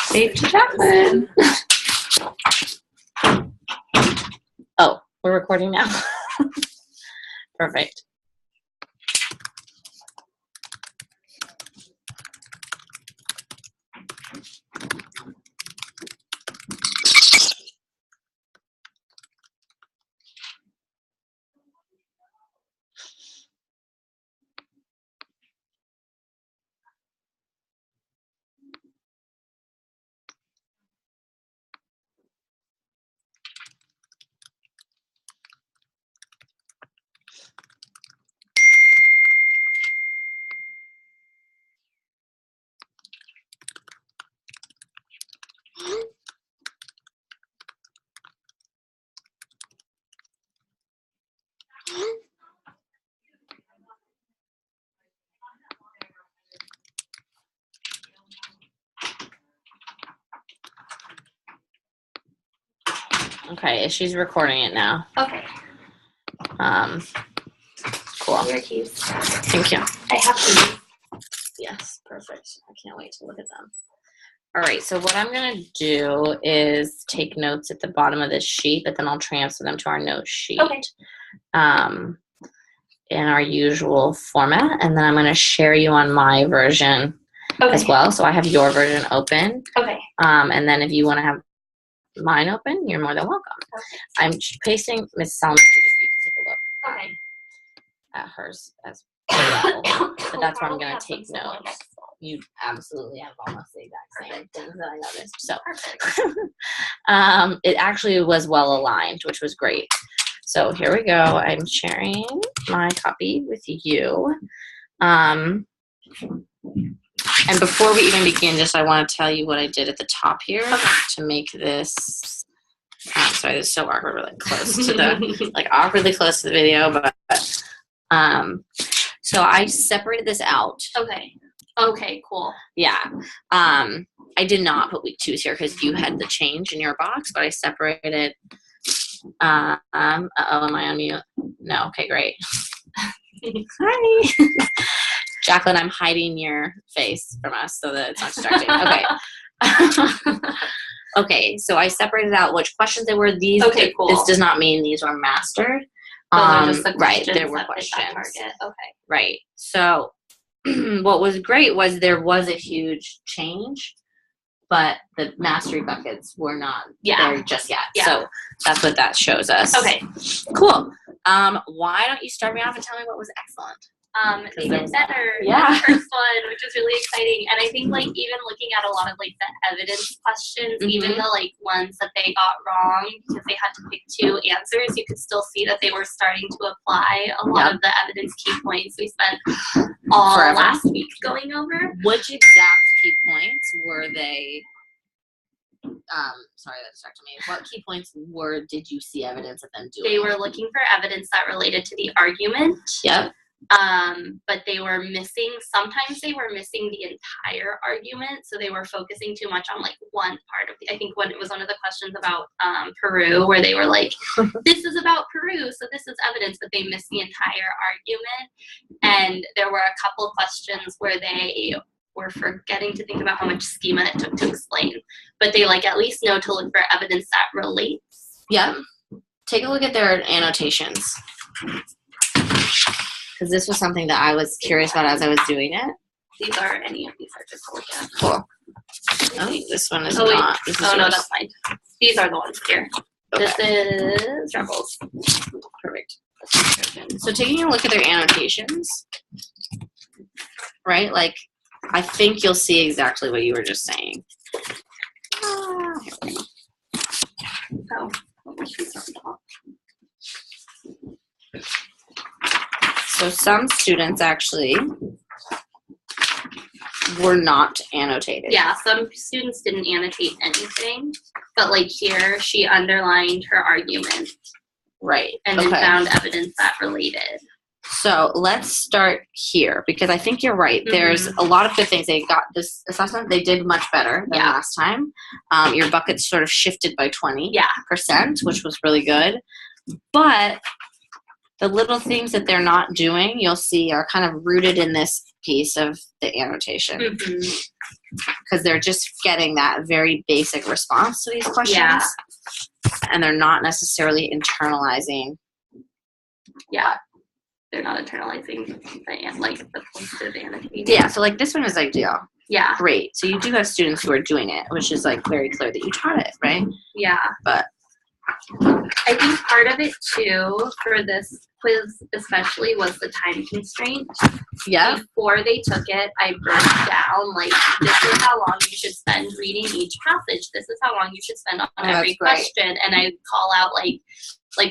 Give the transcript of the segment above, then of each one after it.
Save to Jacqueline. Oh, we're recording now. Perfect. Okay, she's recording it now. Okay. Cool. Your keys. Thank you. I have keys. Yes, perfect. I can't wait to look at them. All right, so what I'm going to do is take notes at the bottom of this sheet, but then I'll transfer them to our note sheet. Okay. In our usual format, and then I'm going to share you on my version as well. So I have your version open. Okay. And then if you want to have mine open, you're more than welcome. Okay. I'm pasting Miss Solomon's so you can take a look Okay. at hers as well. But that's where I'm going to take notes. You absolutely have almost the exact same things that I noticed. So it actually was well aligned, which was great. So here we go. I'm sharing my copy with you. And before we even begin, I want to tell you what I did at the top here to make this. Sorry, this is so awkward. We're like close to the awkwardly close to the video, but so I separated this out. Okay. Okay. Cool. Yeah. I did not put week 2s here because you had the change in your box, but I separated. Am I on mute? No. Okay, great. Hi. Jacqueline, I'm hiding your face from us so that it's not distracting. Okay. Okay, so I separated out which questions they were. These, okay, cool. This does not mean these were mastered. Those are just the right, questions there were that questions. Target. Okay. Right. So what was great was there was a huge change, but the mastery buckets were not there just yet. Yeah. So that's what that shows us. Okay. Cool. Why don't you start me off and tell me what was excellent? They did better than Yeah. the first one, which is really exciting. And I think even looking at a lot of the evidence questions, even the ones that they got wrong because they had to pick 2 answers, you could still see that they were starting to apply a lot of the evidence key points we spent all last week going over. Which exact key points were they? Sorry, that distracted me. What key points did you see evidence of them doing? They were looking for evidence that related to the argument. Yep. But they were missing, sometimes they were missing the entire argument, so they were focusing too much on one part of I think when it was one of the questions about Peru, where they were like, this is about Peru, so this is evidence, but they missed the entire argument. And there were a couple questions where they were forgetting to think about how much schema it took to explain, but they at least know to look for evidence that relates. Yeah. Take a look at their annotations. Because this was something that I was curious about as I was doing it. Any of these are just to look at. Cool. Oh, this one is not. This is no, that's fine. These are the ones here. Okay. This is Rebels. Perfect. So taking a look at their annotations, right? I think you'll see exactly what you were just saying. So some students actually were not annotated. Yeah, some students didn't annotate anything, but here she underlined her argument. Right. And then found evidence that related. So let's start here because I think you're right. There's a lot of good things. They got this assessment. They did much better than last time. Your buckets sort of shifted by 20%, which was really good. But the little things that they're not doing, you'll see, are kind of rooted in this piece of the annotation. Mhm. Because they're just getting that very basic response to these questions. Yeah. And they're not necessarily internalizing. Yeah. They're not internalizing the posted annotation. Yeah, so like this one is ideal. Yeah. Great. So you do have students who are doing it, which is like very clear that you taught it, right? Yeah. But I think part of it too for this quiz especially was the time constraint. yeah. Before they took it, I broke down like this is how long you should spend reading each passage. This is how long you should spend on every question. And I call out like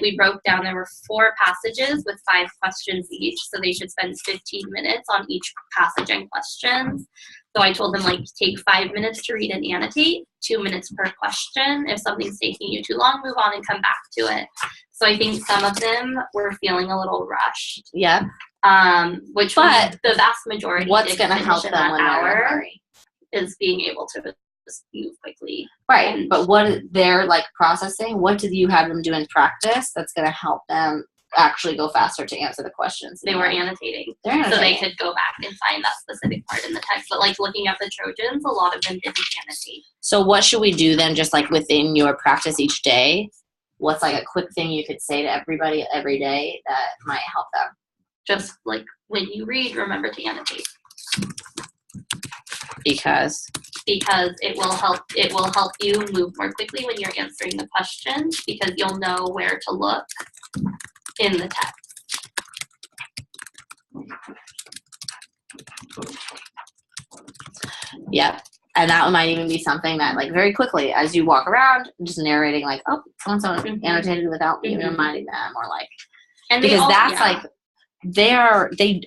we broke down there were 4 passages with 5 questions each, so they should spend 15 minutes on each passage and questions. So I told them like take 5 minutes to read and annotate, 2 minutes per question. If something's taking you too long, move on and come back to it. So I think some of them were feeling a little rushed. Yeah. But the vast majority what's going to help them when they're in a hurry is being able to just move quickly. Right. But what they're like processing, what did you have them do in practice that's going to help them actually go faster to answer the questions? They were annotating. They're annotating. So they could go back and find that specific part in the text. But like looking at the Trojans, a lot of them didn't annotate. So what should we do then just like within your practice each day? What's like a quick thing you could say to everybody every day that might help them? Just like when you read, remember to annotate. Because it will help you move more quickly when you're answering the questions because you'll know where to look in the text. Yeah. And that might even be something that like very quickly as you walk around, just narrating like, oh, so-and-so annotated without even reminding them, or like, and because that's like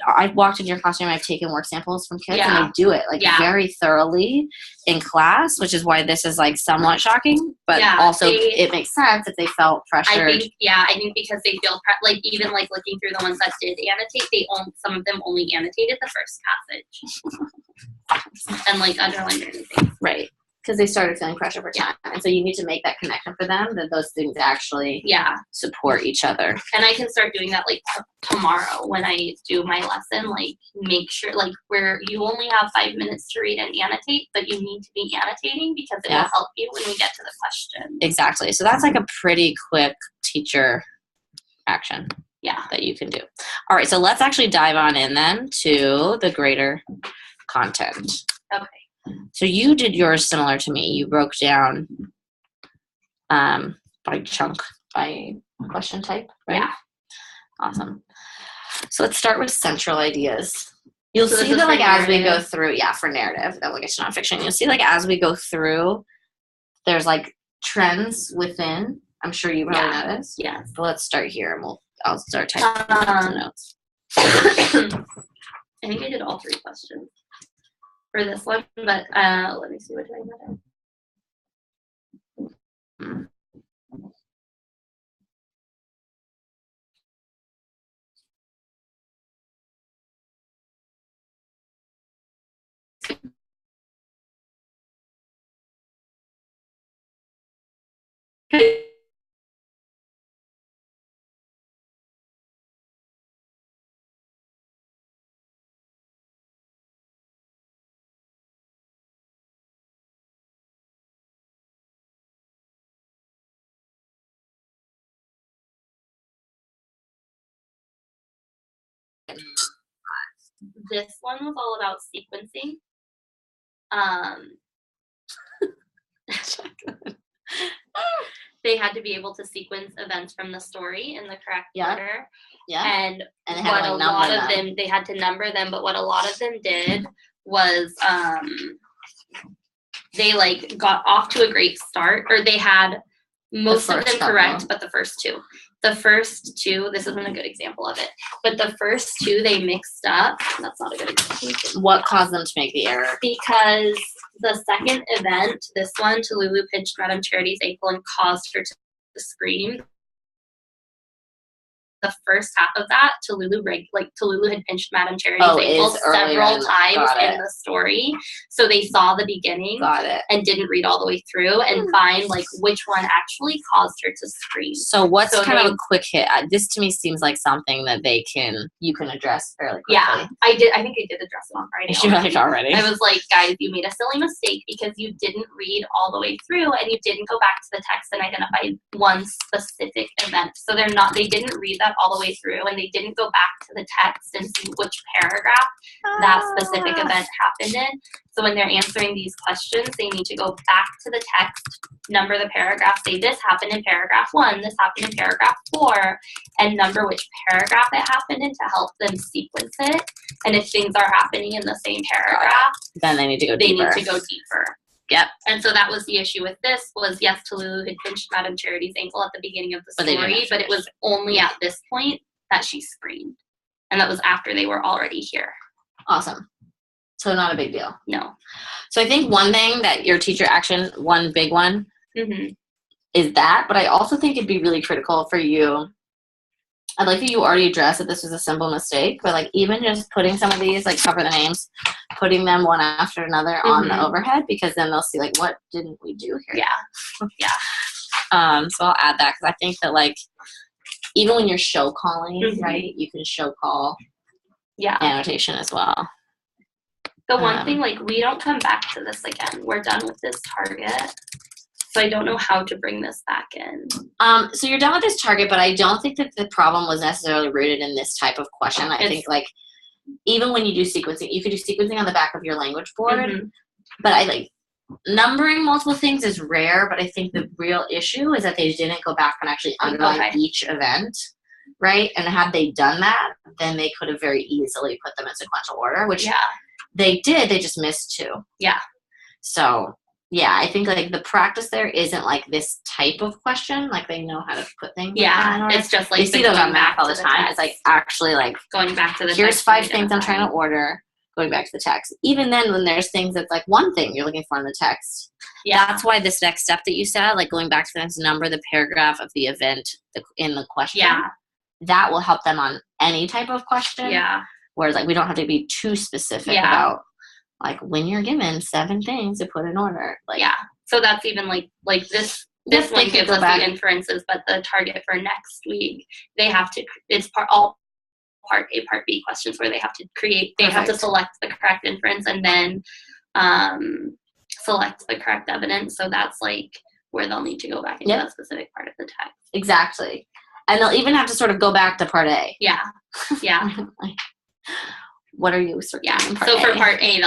I've walked in your classroom, I've taken work samples from kids and they do it like very thoroughly in class, which is why this is like somewhat shocking, but also it makes sense if they felt pressured. I think because they feel like even like looking through the ones that did annotate, some of them only annotated the first passage and like underlined anything. Right. Because they started feeling pressure for time. And so you need to make that connection for them that those things actually support each other. And I can start doing that like tomorrow when I do my lesson, like make sure like where you only have 5 minutes to read and annotate, but you need to be annotating because it will help you when we get to the question. Exactly. So that's like a pretty quick teacher action that you can do. All right. So let's actually dive on in then to the greater content. Okay. So you did yours similar to me. You broke down by chunk, by question type, right? Yeah. Awesome. So let's start with central ideas. You'll see that like as we go through, for narrative, that will get to nonfiction. You'll see like as we go through, there's like trends within. I'm sure you probably noticed. Yeah. But let's start here and I'll start typing some notes. I think I did all 3 questions for this one, but let me see what I had. This one was all about sequencing. They had to be able to sequence events from the story in the correct order. Yeah. And what a lot of them, they had to number them, but what a lot of them did was they like got off to a great start, or they had most of them correct, but the first 2. The first 2, this isn't a good example of it, but the first 2 they mixed up. That's not a good example. What caused them to make the error? Because the second event, this one, Talulu pinched Madame Charity's ankle and caused her to scream. the first half of that, Tallulah had pinched Madame Charity's ankle several times in the story. So they saw the beginning and didn't read all the way through and find like which one actually caused her to scream. So what's kind of a quick hit? This to me seems like something that you can address fairly quickly. Yeah, I think I did address it on Friday. Already. I was like, guys, you made a silly mistake because you didn't read all the way through and you didn't go back to the text and identify one specific event. So they didn't read that all the way through and they didn't go back to the text and see which paragraph that specific event happened in. So when they're answering these questions, they need to go back to the text, number the paragraph, say this happened in paragraph 1, this happened in paragraph 4, and number which paragraph it happened in to help them sequence it. And if things are happening in the same paragraph, then they need to go deeper. Yep. And so that was the issue with this was, yes, Tallulah had pinched Madame Charity's ankle at the beginning of the story, but it was only at this point that she screamed. And that was after they were already here. Awesome. So not a big deal. No. So I think one thing that your teacher action, one big one, is that. But I also think it'd be really critical for you. I'd like that you already addressed that this was a simple mistake, but like even just putting some of these, like cover the names, putting them one after another on the overhead, because then they'll see like, what didn't we do here? Yeah. Yeah. So I'll add that because I think that like even when you're show calling, right, you can show call annotation as well. The one thing, like, we don't come back to this again. We're done with this target. So I don't know how to bring this back in. So you're done with this target, but I don't think that the problem was necessarily rooted in this type of question. I think, like, even when you do sequencing, you could do sequencing on the back of your language board. But I like numbering multiple things is rare, but I think the real issue is that they didn't go back and actually underline each event, right? And had they done that, then they could have very easily put them in sequential order, which they did. They just missed 2. Yeah. So, yeah, I think, like, the practice there isn't, like, this type of question. Like, they know how to put things in order. It's just, like, they see those on math all the time. It's, like, actually, like, going back to the here's 5 things I'm trying to order, going back to the text. Even then, when there's things that's, like, one thing you're looking for in the text. Yeah. That's why this next step that you said, like, going back to the next number, the paragraph of the event in the question. Yeah. That will help them on any type of question. Yeah. Whereas, like, we don't have to be too specific about, like, when you're given 7 things to put in order. Like, so that's even, like this one gives us the inferences, but the target for next week, they have to, it's part A, part B questions where they have to have to select the correct inference and then select the correct evidence. So that's, like, where they'll need to go back into that specific part of the text. Exactly. And they'll even have to sort of go back to part A. Yeah. Yeah. What are you searching in part so A? For part A,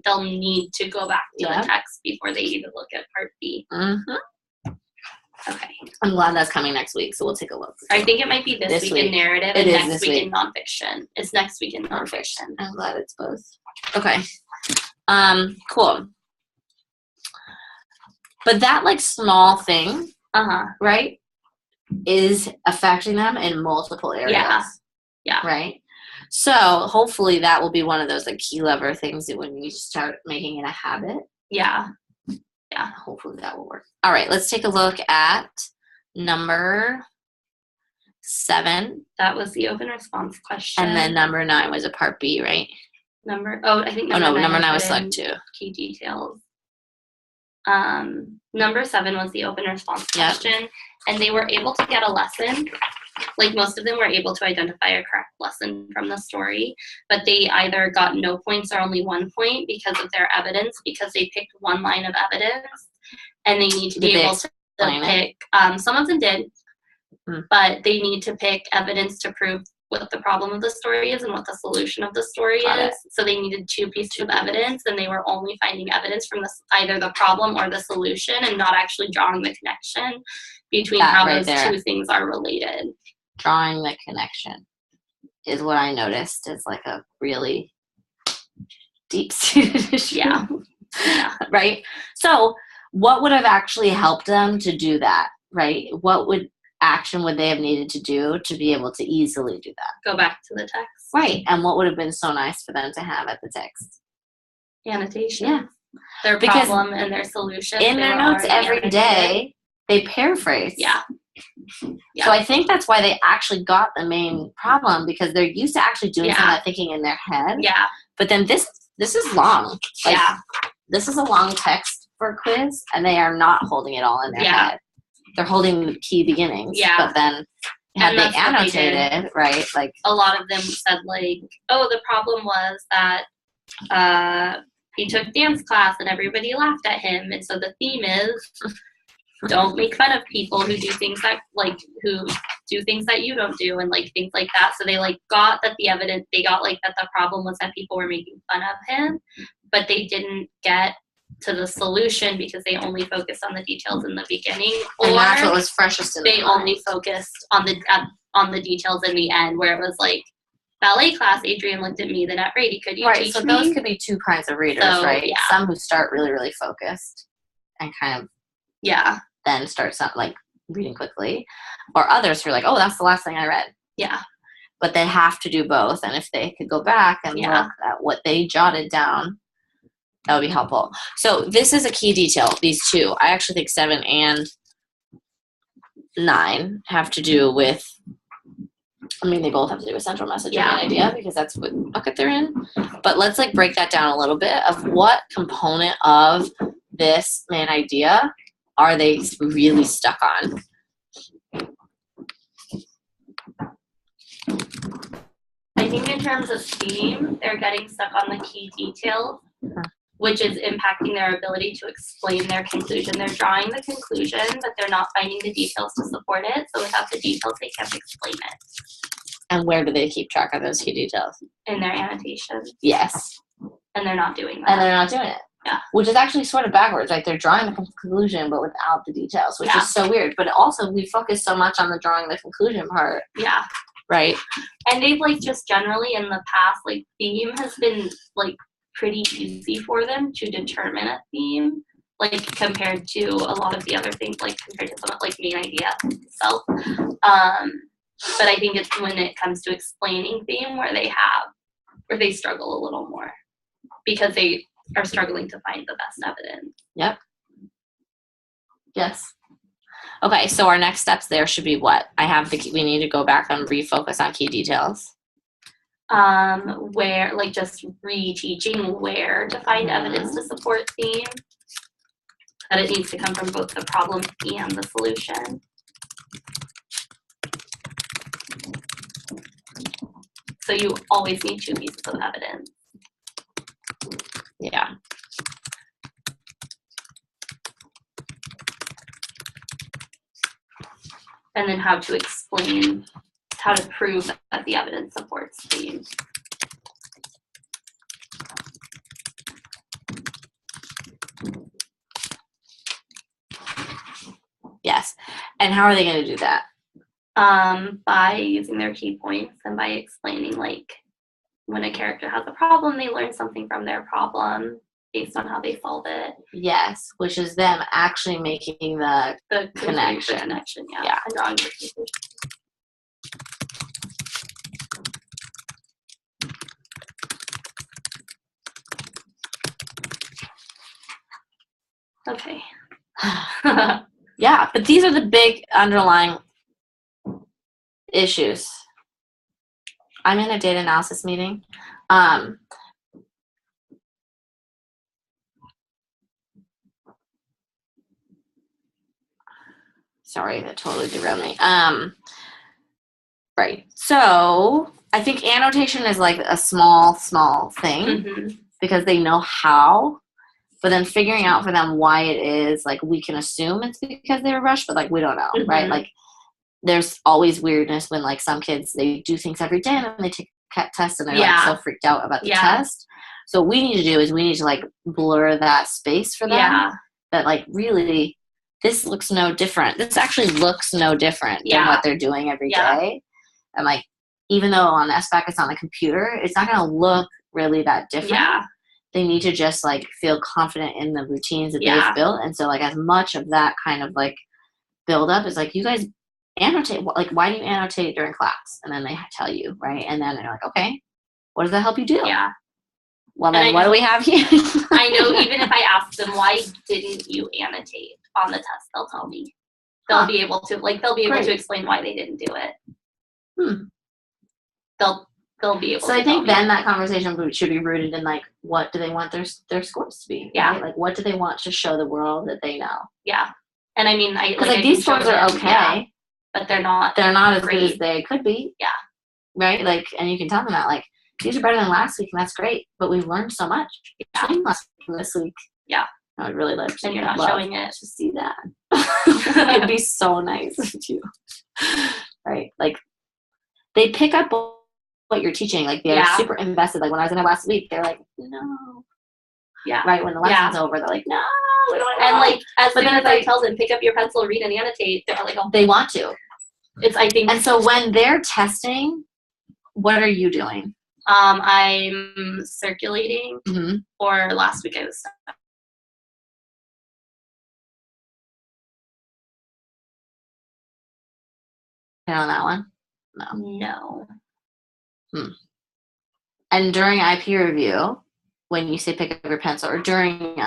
they'll need to go back to the text before they even look at part B. Okay. I'm glad that's coming next week, so we'll take a look. I think it might be this week in narrative and next week in nonfiction. It's next week in nonfiction. I'm glad it's both. Okay. Cool. But that, like, small thing, right, is affecting them in multiple areas. Yeah. Right? So hopefully that will be one of those, like, key lever things that when you start making it a habit. Yeah. Yeah. Hopefully that will work. All right. Let's take a look at number 7. That was the open response question. And then number 9 was a part B, right? Number 9 was select 2. Key details. Number 7 was the open response question. And they were able to get a lesson. Like, most of them were able to identify a correct lesson from the story, but they either got no points or only 1 point because of their evidence, because they picked one line of evidence, and they need to be able to pick, some of them did, but they need to pick evidence to prove what the problem of the story is and what the solution of the story is. So they needed 2 pieces of evidence, and they were only finding evidence from either the problem or the solution and not actually drawing the connection between how those 2 things are related. Drawing the connection is what I noticed is, like, a really deep-seated issue. Yeah. Right? So what would have actually helped them to do that, right? What action would they have needed to do to be able to easily do that? Go back to the text. Right. And what would have been so nice for them to have at the text? Annotation. Yeah. Their problem and their solution. In their notes every day, they paraphrase. Yeah. So I think that's why they actually got the main problem, because they're used to actually doing some of that thinking in their head. Yeah. But then this is long. Like, this is a long text for a quiz, and they are not holding it all in their head. They're holding the key beginnings. Yeah. But then had they annotated, right? Like, a lot of them said, like, oh, the problem was that he took dance class and everybody laughed at him, and so the theme is don't make fun of people who do things that you don't do, and like things like that. So they like got that the evidence, they got like that the problem was that people were making fun of him, but they didn't get to the solution because they only focused on the details in the beginning, or and that's what was freshest in they only focused on the details in the end, where it was like, ballet class, Adrian looked at me, then at Brady, could you teach me? So those could be two kinds of readers, right? Yeah. Some who start really, really focused and kind of then start like reading quickly, or others who are like, oh, that's the last thing I read. Yeah. But they have to do both, and if they could go back and look at what they jotted down, that would be helpful. So this is a key detail, these two. I actually think 7 and 9 have to do with, I mean, they both have to do with central messaging and idea, because that's what bucket they're in. But let's like break that down a little bit of what component of this main idea are they really stuck on. I think in terms of theme, they're getting stuck on the key details, which is impacting their ability to explain their conclusion. They're drawing the conclusion, but they're not finding the details to support it. So without the details, they can't explain it. And where do they keep track of those key details? In their annotations. Yes. And they're not doing that. Yeah. Which is actually sort of backwards, right? They're drawing the conclusion, but without the details, which is so weird. But also, we focus so much on the drawing the conclusion part. Yeah. Right? And they've, like, just generally in the past, like, theme has been, like, pretty easy for them to determine a theme, like, compared to a lot of the other things, like, compared to some, like, main idea itself. But I think it's when it comes to explaining theme where they struggle a little more, because they are struggling to find the best evidence. Yep. Yes. Okay, so our next steps there should be what? We need to go back and refocus on key details. Where, like, just reteaching where to find evidence to support theme. That it needs to come from both the problem and the solution. So you always need 2 pieces of evidence. Yeah. And then how to prove that the evidence supports theme. Yes. And how are they going to do that? By using their key points and by explaining, like, when a character has a problem, they learn something from their problem based on how they solve it. Yes, which is them actually making the connection. And drawing the conclusion. Okay. Yeah, but these are the big underlying issues. I'm in a data analysis meeting. Sorry, that totally derailed me. Right. So I think annotation is like a small thing because they know how, but then figuring out for them why it is, like, we can assume it's because they were rushed, but like we don't know, right? Like, there's always weirdness when, like, some kids, they do things every day and then they take a test and they're like so freaked out about the test. So what we need to do is we need to, like, blur that space for them. That, like, really, this looks no different. This actually looks no different than what they're doing every day. And, like, even though on SBAC it's on the computer, it's not going to look really that different. They need to just, like, feel confident in the routines that they've built. And so, like, as much of that kind of, like, build up is, like, you guys annotate. Like, why do you annotate during class? And then they tell you, right? And then they're like, okay, what does that help you do? Well, then what do we have here? I know even if I ask them, why didn't you annotate on the test, they'll tell me. they'll be able to explain why they didn't do it. They'll be able to. So I think then that conversation should be rooted in like, what do they want their scores to be? Yeah. Right? Like, what do they want to show the world that they know? Yeah. And I mean, because these scores are okay, but they're not as good as they could be. Yeah. Right. Like, and you can tell them that like, these are better than last week, and that's great. But we've learned so much between last week and this week. Yeah. I would really love to. And you're not showing it to see that. It'd be so nice too. Right. Like, they pick up what you're teaching. Like, they're super invested. Like, when I was in there last week, they're like, no. Yeah. Right. When the lesson's over, they're like, no, we don't want to. And like, as soon as I tell them, pick up your pencil, read and annotate, they're like, oh. They want to. I think. And so when they're testing, what are you doing? I'm circulating. Mm-hmm. Or last week I was. On that one? No. And during IP review, when you say pick up your pencil, or during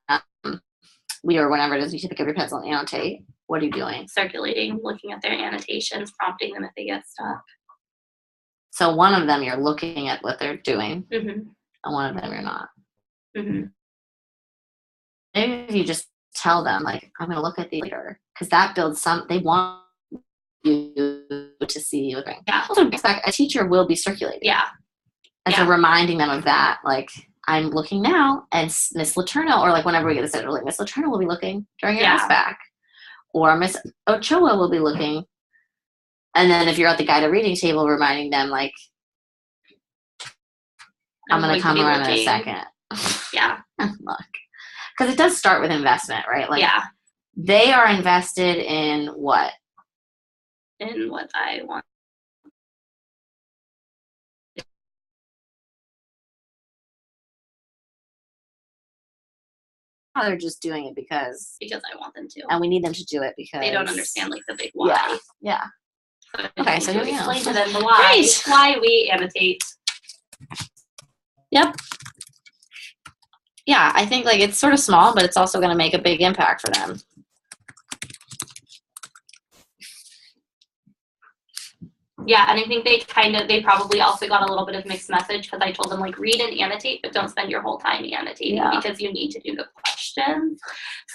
or whenever it is, you say pick up your pencil and annotate, what are you doing? Circulating, looking at their annotations, prompting them if they get stuck. So one of them, you're looking at what they're doing, mm-hmm. and one of them, you're not. Mm-hmm. Maybe if you just tell them, like, I'm going to look at these later, because that builds they want you to see what they're doing. Yeah. Also, expect a teacher will be circulating. Yeah. And so reminding them of that, like, I'm looking now, and Miss Laterno, or like whenever we get a schedule, like Miss Laterno will be looking during your back, or Miss Ochoa will be looking. And then if you're at the guided reading table, reminding them, like, I'm going to come around in a second. Yeah. Look. Because it does start with investment, right? Like, they are invested in what? In what I want. They're just doing it because I want them to, and we need them to do it because they don't understand like the big why. Yeah. So okay, so explain to them the why. Great. Why we annotate. Yep. Yeah, I think like it's sort of small, but it's also going to make a big impact for them. Yeah, and I think they probably also got a little bit of mixed message because I told them like read and annotate, but don't spend your whole time annotating because you need to do the questions.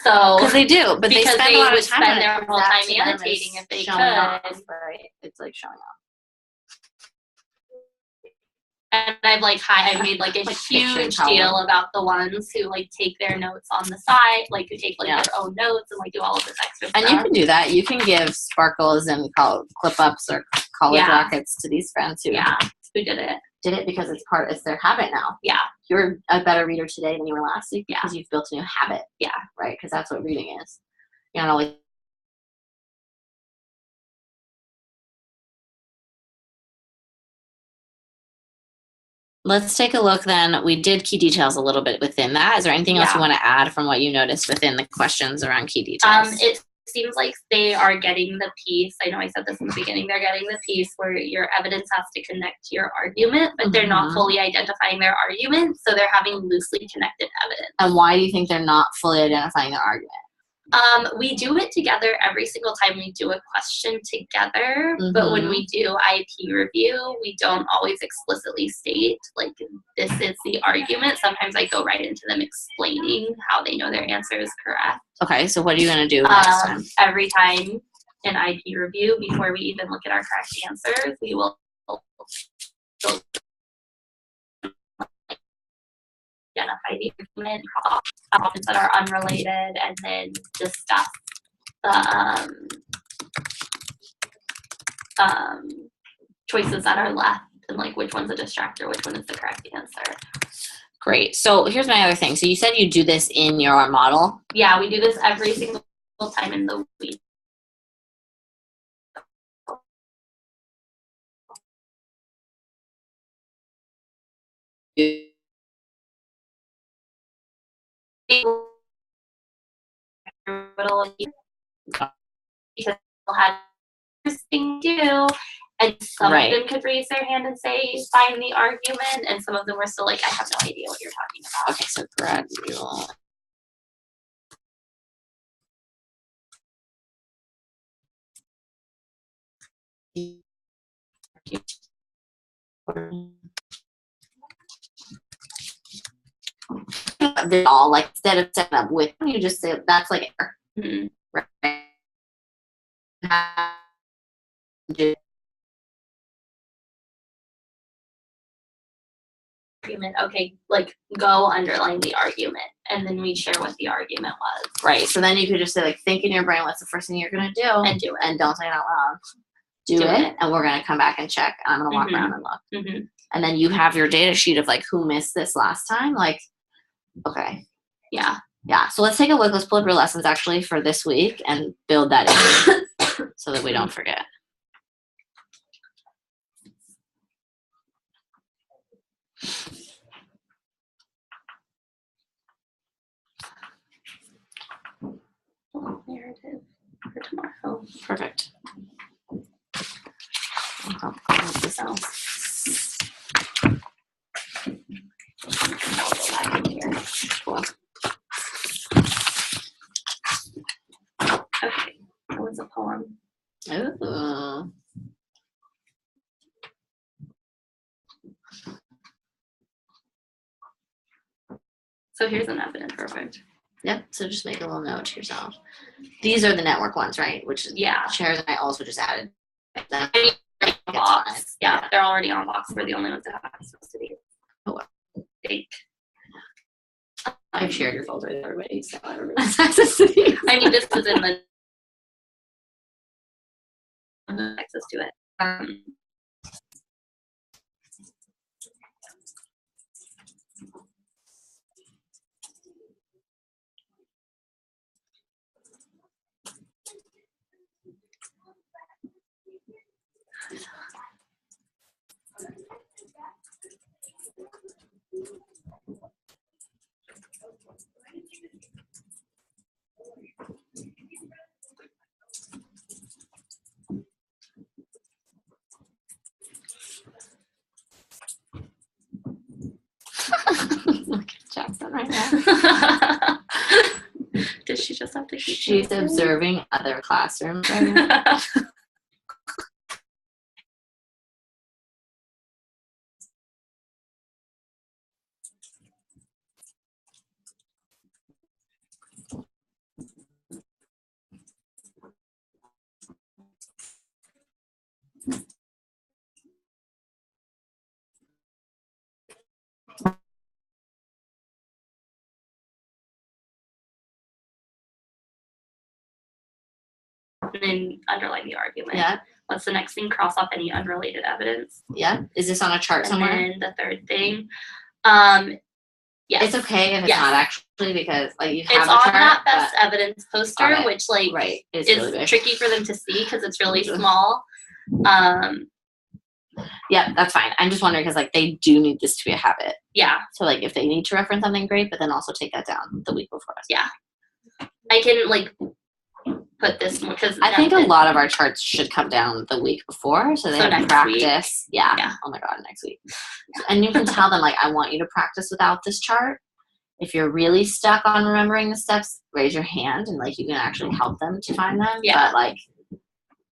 So because they do, but they spend a lot of time spend their whole time annotating if they could. Right, it's like showing off. And I've made like a huge deal about the ones who like take their notes on the side, like who take like their own notes and like do all of this extra stuff. And you can do that. You can give sparkles and clip ups or collar jackets to these friends who did it. Did it because it's their habit now. Yeah. You're a better reader today than you were last week because you've built a new habit. Yeah. Right? Because that's what reading is. You're not always. Let's take a look then. We did key details a little bit within that. Is there anything else you want to add from what you noticed within the questions around key details? It seems like they are getting the piece. I know I said this in the beginning. They're getting the piece where your evidence has to connect to your argument, but they're not fully identifying their argument, so they're having loosely connected evidence. And why do you think they're not fully identifying their argument? We do it together every single time we do a question together, but when we do IP review, we don't always explicitly state, like, this is the argument. Sometimes I go right into them explaining how they know their answer is correct. Okay, so what are you going to do next time? Every time in IP review, before we even look at our correct answers, we will identify the argument, options that are unrelated, and then discuss the choices that are left and like which one's a distractor, which one is the correct answer. Great. So here's my other thing. So you said you do this in your model? Yeah, we do this every single time in the week. Because people had interesting do, and some of them could raise their hand and say find the argument, and some of them were still like, I have no idea what you're talking about. Okay, so gradual They're all like instead of setting up with you just say that's like right. Argument. Okay, like go underline the argument, and then we share what the argument was. Right. So then you could just say like, think in your brain what's the first thing you're gonna do, and do it, and don't say it out loud. Do it, and we're gonna come back and check. And I'm gonna walk around and look, and then you have your data sheet of like who missed this last time. Like, okay, yeah. So let's take a look. Let's pull up your lessons actually for this week and build that in so that we don't forget. Narrative for tomorrow. Perfect. This out. Cool. Okay, that was a poem. Ooh. So here's an evidence. Perfect. Yep. So just make a little note to yourself. These are the network ones, right? Which is shares, and I also just added them. Box. Yeah, they're already on box. We're the only ones that have access to these. Oh, fake. I've shared your folder with everybody, so everybody has access to these. I mean, this was in the access to it. Look at Jackson right now. Did she just have to keep She's observing other classrooms right now. And then underline the argument. Yeah. What's the next thing? Cross off any unrelated evidence. Yeah. Is this on a chart somewhere? And then the third thing. Yes. It's okay if it's not actually because like you have it's a on chart, that best evidence poster, which like is really tricky for them to see because it's really small. Yeah, that's fine. I'm just wondering because like they do need this to be a habit. Yeah. So like if they need to reference something, great, but then also take that down the week before. Yeah. I can like put this because I think a lot of our charts should come down the week before so they have practice. Yeah. Oh my god, next week. And you can tell them like I want you to practice without this chart. If you're really stuck on remembering the steps, raise your hand and like you can actually help them to find them. Yeah. But like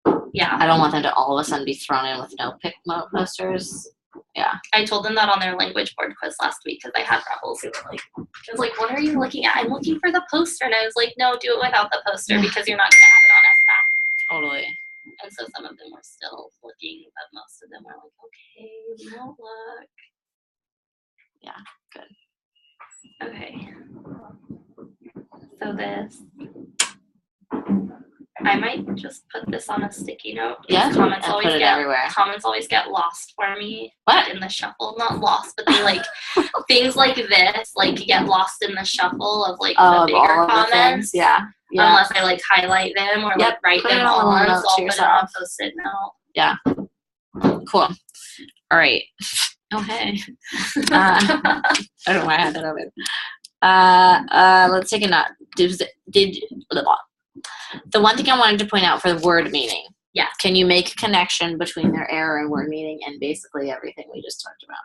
I don't want them to all of a sudden be thrown in with no pick posters. Yeah. I told them that on their language board quiz last week because I had rebels who were like, I was like, what are you looking at? I'm looking for the poster. And I was like, no, do it without the poster because you're not going to have it on SBAC. Totally. And so some of them were still looking, but most of them were like, okay, we won't look. Yeah, good. Okay. So this, I might just put this on a sticky note. Yeah, comments and always put it get everywhere. Comments always get lost for me. What? In the shuffle? Not lost, but they like things like this like get lost in the shuffle of like the bigger comments. Yeah. Unless I like highlight them or like write them on. So I'll put it on a post-it note. Yeah. Cool. All right. Oh hey. I don't know why I had that open. Let's take a note. The one thing I wanted to point out for the word meaning. Yeah. Can you make a connection between their error and word meaning and basically everything we just talked about?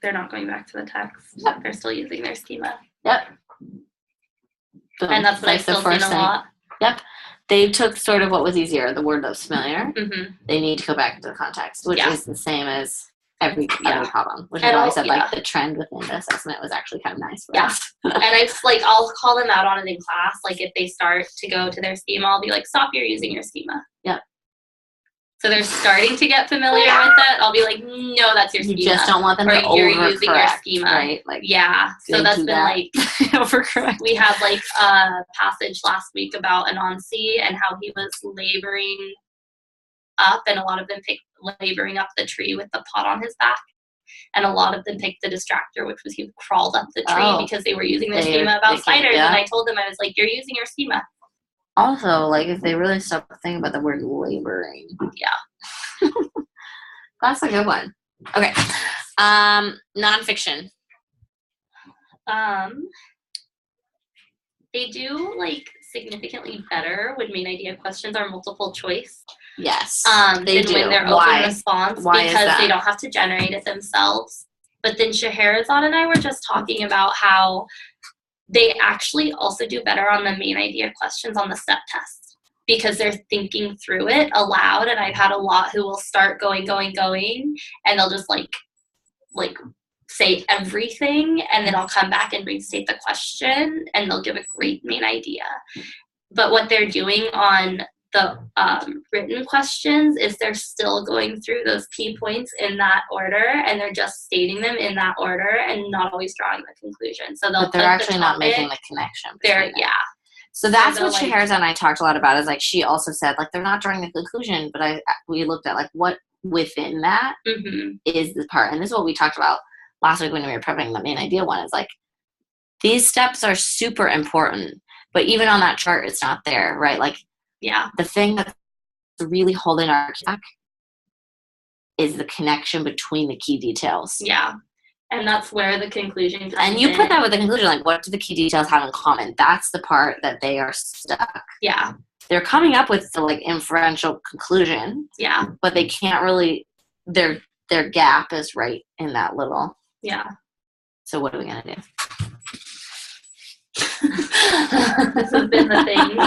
They're not going back to the text. Yep. They're still using their schema. Yep. boom. And that's what I've still seen a lot. Yep. They took sort of what was easier, the word that was familiar. Mm-hmm. They need to go back to the context, which is the same as every other problem. Which is why I said the trend within the assessment was actually kind of nice for us. And I'll call them out on it in class. Like if they start to go to their schema, I'll be like, stop, you're using your schema. Yep. So they're starting to get familiar with it. I'll be like, no, that's your schema. You just don't want them to overcorrect. You're using your schema. Right? Like, so that's been like, overcorrect. We had like a passage last week about Anansi and how he was laboring up, and a lot of them picked laboring up the tree with the pot on his back. And a lot of them picked the distractor, which was he crawled up the tree because they were using their schema about spiders. And I told them, I was like, you're using your schema. Also, like, if they really stop thinking about the word laboring. Yeah. That's a good one. Okay. Nonfiction. They do, like, significantly better when main idea questions are multiple choice. Yes, they do. When they're open response. Why because they don't have to generate it themselves. But then Scheherazade and I were just talking about how they actually also do better on the main idea questions on the step test because they're thinking through it aloud. And I've had a lot who will start going, and they'll just like say everything, and then I'll come back and restate the question, and they'll give a great main idea. But what they're doing on the written questions is they're still going through those key points in that order, and they're just stating them in that order and not always drawing the conclusion. So they're actually not making the connection. So that's what Scheherazade and I talked a lot about. Is like she also said like they're not drawing the conclusion, but we looked at like what within that is the part, and this is what we talked about last week when we were prepping the main idea one. Is like these steps are super important, but even on that chart, it's not there, right? Like. Yeah, the thing that's really holding our back is the connection between the key details. Yeah, and that's where the conclusion comes And you put that with the conclusion, like, what do the key details have in common? That's the part that they are stuck. Yeah. They're coming up with the, like, inferential conclusion. Yeah. But they can't really, their gap is right in that little. Yeah. So what are we going to do? This has been the thing.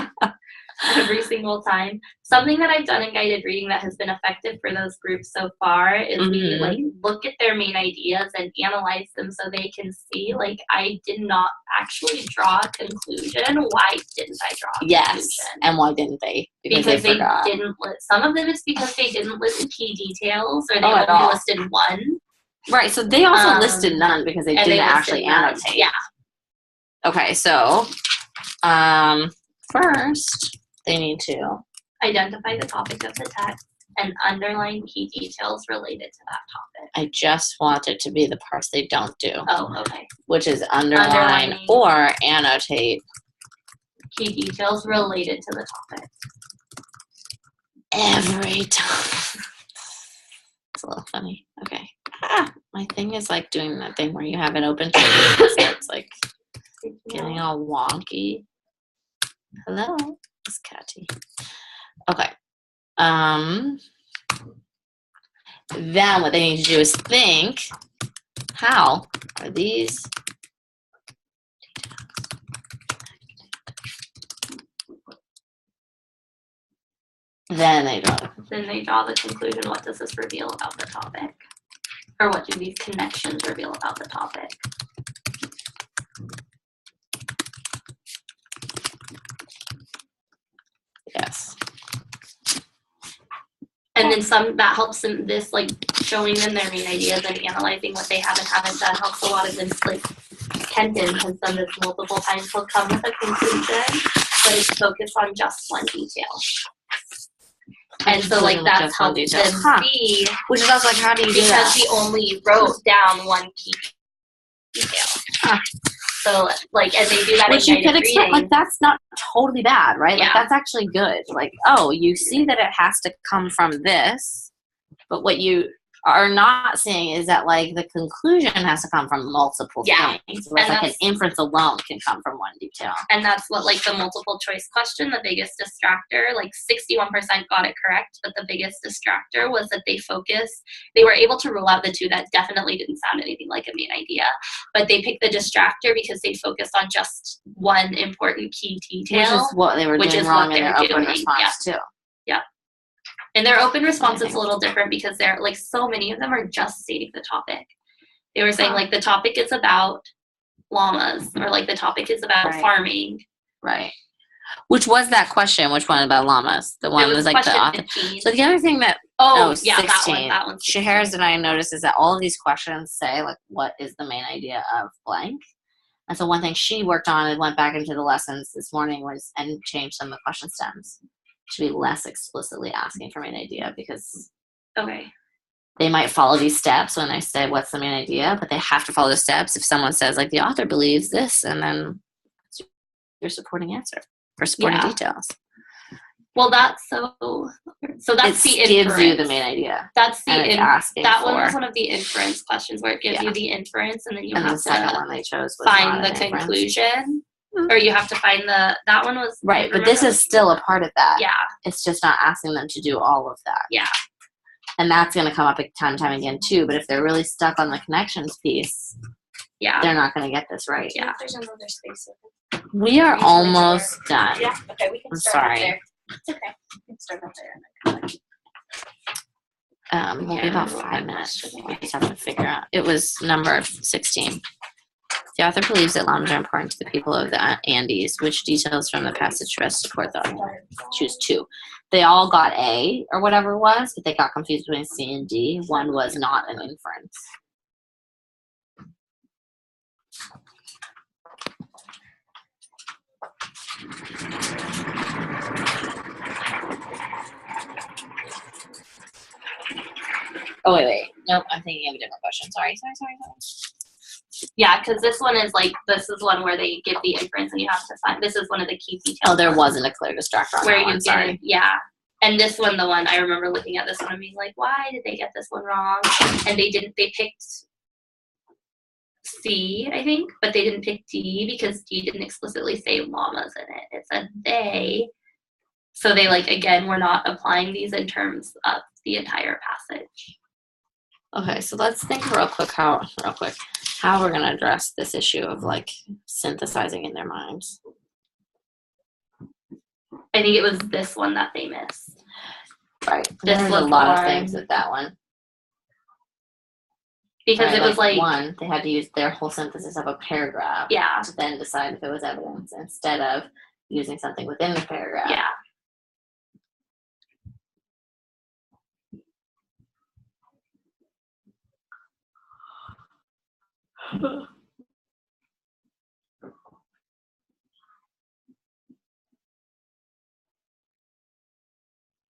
Every single time. Something that I've done in guided reading that has been effective for those groups so far is we like look at their main ideas and analyze them so they can see like I did not actually draw a conclusion. Why didn't I draw a conclusion? Yes. And why didn't they? Because they didn't list. Some of them it's because they didn't list the key details or they only listed one. Right. So they also listed none because they didn't actually annotate. Yeah. Okay. So first they need to identify the topic of the text and underline key details related to that topic. I just want it to be the parts they don't do. Oh, okay. Which is underline or annotate key details related to the topic. Every time. It's a little funny. Okay. My thing is like doing that thing where you have it open to so it's like getting all wonky. Hello, it's Catty. Okay. Then what they need to do is think, how are these Then they draw the conclusion. What does this reveal about the topic? Or what do these connections reveal about the topic? Yes. And then that helps them, this like showing them their main ideas and analyzing what they have and haven't done helps a lot of them. Like Kenton has done this multiple times. He'll come with a conclusion, but it's focused on just one detail. And so like that's how them see. Which is also like, how do you do that? Because he only wrote down one key detail. So like, and they do that. Which you could expect, like that's not totally bad, right? Yeah. Like that's actually good. Like, oh, you see that it has to come from this, but what you are not seeing is that like the conclusion has to come from multiple things. Whereas like an inference alone can come from one detail. And that's what like the multiple choice question, the biggest distractor, like 61% got it correct, but the biggest distractor was that they were able to rule out the two that definitely didn't sound anything like a main idea, but they picked the distractor because they focused on just one important key detail. Which is what they were doing wrong in their open response too. Yeah. And their open response is a little different because they're like so many of them are just stating the topic. They were saying like the topic is about llamas or like the topic is about farming. Right. Which was that question? Which one about llamas? The one was like the author. 15. So the other thing that 16. That one. Shahara's and I noticed is that all of these questions say like what is the main idea of blank. And so one thing she worked on and went back into the lessons this morning was and changed some of the question stems to be less explicitly asking for main idea because they might follow these steps when I say what's the main idea, but they have to follow the steps. If someone says like the author believes this, and then it's your supporting answer or supporting details. Well, that's so that's the inference. Gives you the main idea. That's the that one was one of the inference questions where it gives you the inference, and then you have the second one they chose was find the conclusion. Or you have to find that one was right, but this is still a part of that. Yeah, it's just not asking them to do all of that. Yeah, and that's going to come up time and time again too. But if they're really stuck on the connections piece, they're not going to get this right. Yeah, there's another space. We are almost done. Yeah, okay, we can start up there. It's okay, we can start up there. We'll be about 5 minutes. We just have to figure out. It was number 16. The author believes that llamas are important to the people of the Andes. Which details from the passage best support the author? Choose 2. They all got A or whatever it was, but they got confused between C and D. One was not an inference. Oh, wait. Nope, I'm thinking of a different question. Sorry. Yeah, because this one is one where they give the inference and you have to find. This is one of the key details. Oh, there wasn't a clear distractor on that one. Sorry. And this one, I remember looking at this one and being like, why did they get this one wrong? And they picked C, I think, but they didn't pick D because D didn't explicitly say llamas in it. It said they. So they again, we're not applying these in terms of the entire passage. Okay, so let's think real quick how we're going to address this issue of synthesizing in their minds. I think it was this one that they missed. Right. There's a lot of things with that one. Because it was one, they had to use their whole synthesis of a paragraph to then decide if it was evidence instead of using something within the paragraph. Yeah.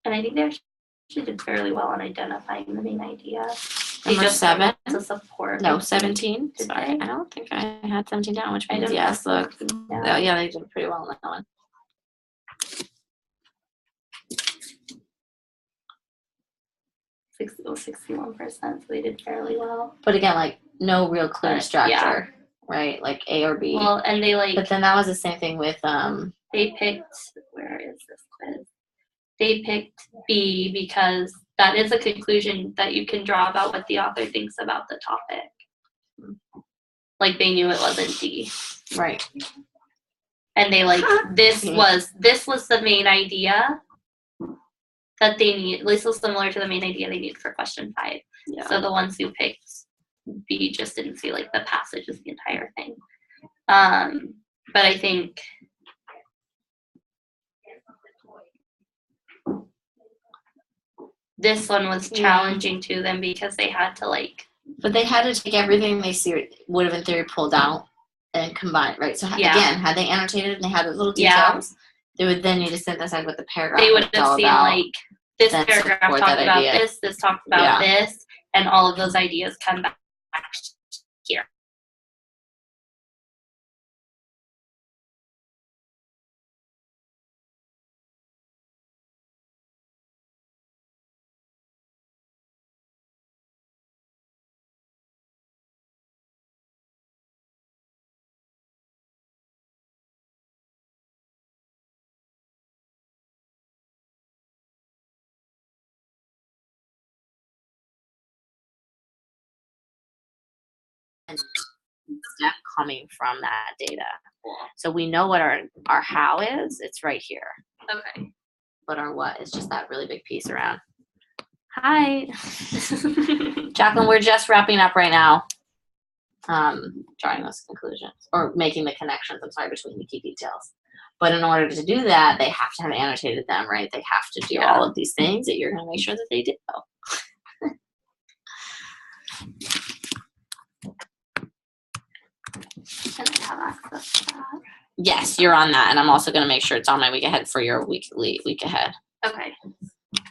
And I think they actually did fairly well on identifying the main idea. Number 7? To support. No, 17. Sorry, I don't think I had 17 down, which means yes, look. Oh, yeah, they did pretty well on that one. It was 61%, so they did fairly well. But again, no real clear structure, right? A or B. Well, and they But then that was the same thing with They picked, where is this quiz? They picked B because that is a conclusion that you can draw about what the author thinks about the topic. They knew it wasn't D. Right. And they this was the main idea that they need. This was similar to the main idea they need for question 5. Yeah. So the ones who picked B just didn't see the passage as the entire thing. But I think this one was challenging to them because they had to But they had to take everything they would have in theory pulled out and combine, right? So again, had they annotated and they had the little details, they would then need to synthesize what the paragraph. They would have seen this paragraph talked about this talked about this, and all of those ideas come back here. and step coming from that data. Cool. So we know what our how is. It's right here. Okay. But our what is just that really big piece around. Hi. Jacqueline, we're just wrapping up right now. Drawing those conclusions or making the connections, I'm sorry, between the key details. But in order to do that, they have to have annotated them, right? They have to do all of these things that you're going to make sure that they do. Can I have access to that? Yes, you're on that. And I'm also going to make sure it's on my week ahead for your week ahead. Okay.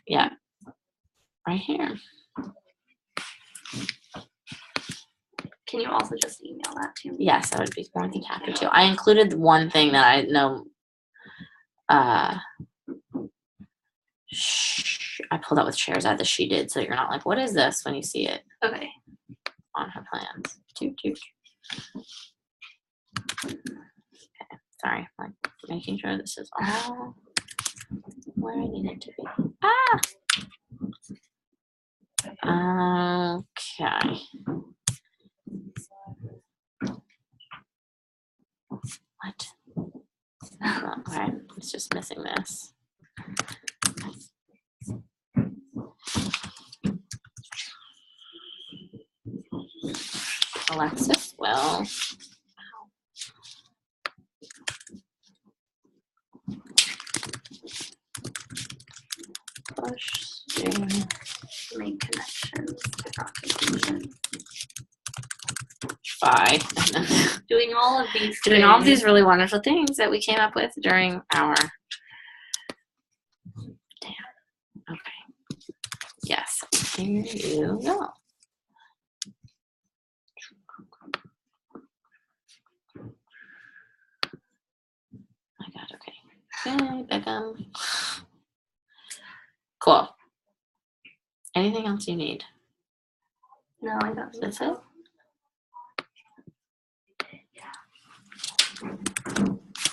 Yeah. Right here. Can you also just email that to me? Yes, I would be more than happy to. I included one thing that I know. I pulled out with shares out that she did, so you're not like, what is this when you see it? Okay. On her plans. Okay, sorry, I'm making sure this is all where I need it to be. Okay. What? Okay, it's just missing this. Alexis will. Push to make connections to documentation. Bye. Doing all of these Doing all of these really wonderful things that we came up with during our. Damn. Okay. Yes. There you go. My God. Okay. Okay, Beckham. Cool. Anything else you need? No, I don't think so.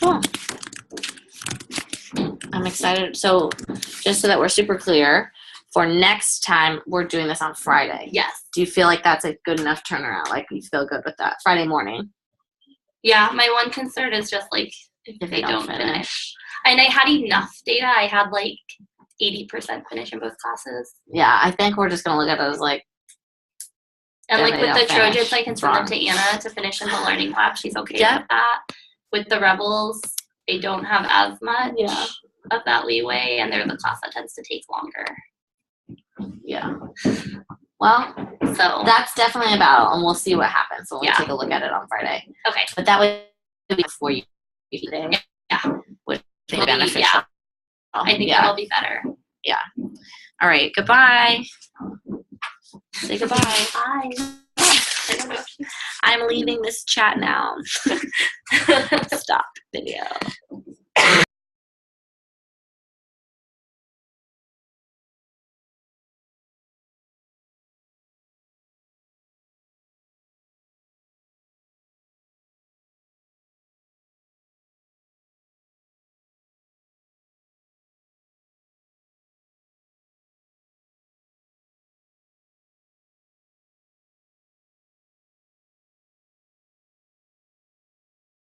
Cool. I'm excited. So, just so that we're super clear, for next time, we're doing this on Friday. Yes. Do you feel like that's a good enough turnaround? Like, you feel good with that? Friday morning? Yeah, my one concern is just, like, if they don't finish. And I had enough data. I had, like, 80% finish in both classes. Yeah, I think we're just going to look at it as, like, and, like, with the Trojans, I can send them to Anna to finish in the learning lab. She's okay with that. With the Rebels, they don't have as much of that leeway, and they're the class that tends to take longer. Yeah. Well, so that's definitely a battle, and we'll see what happens when we take a look at it on Friday. Okay. But that would be before you today. Yeah. Would be beneficial. Yeah. I think that'll be better. Yeah. All right. Goodbye. Say goodbye. Bye. I'm leaving this chat now. Stop video.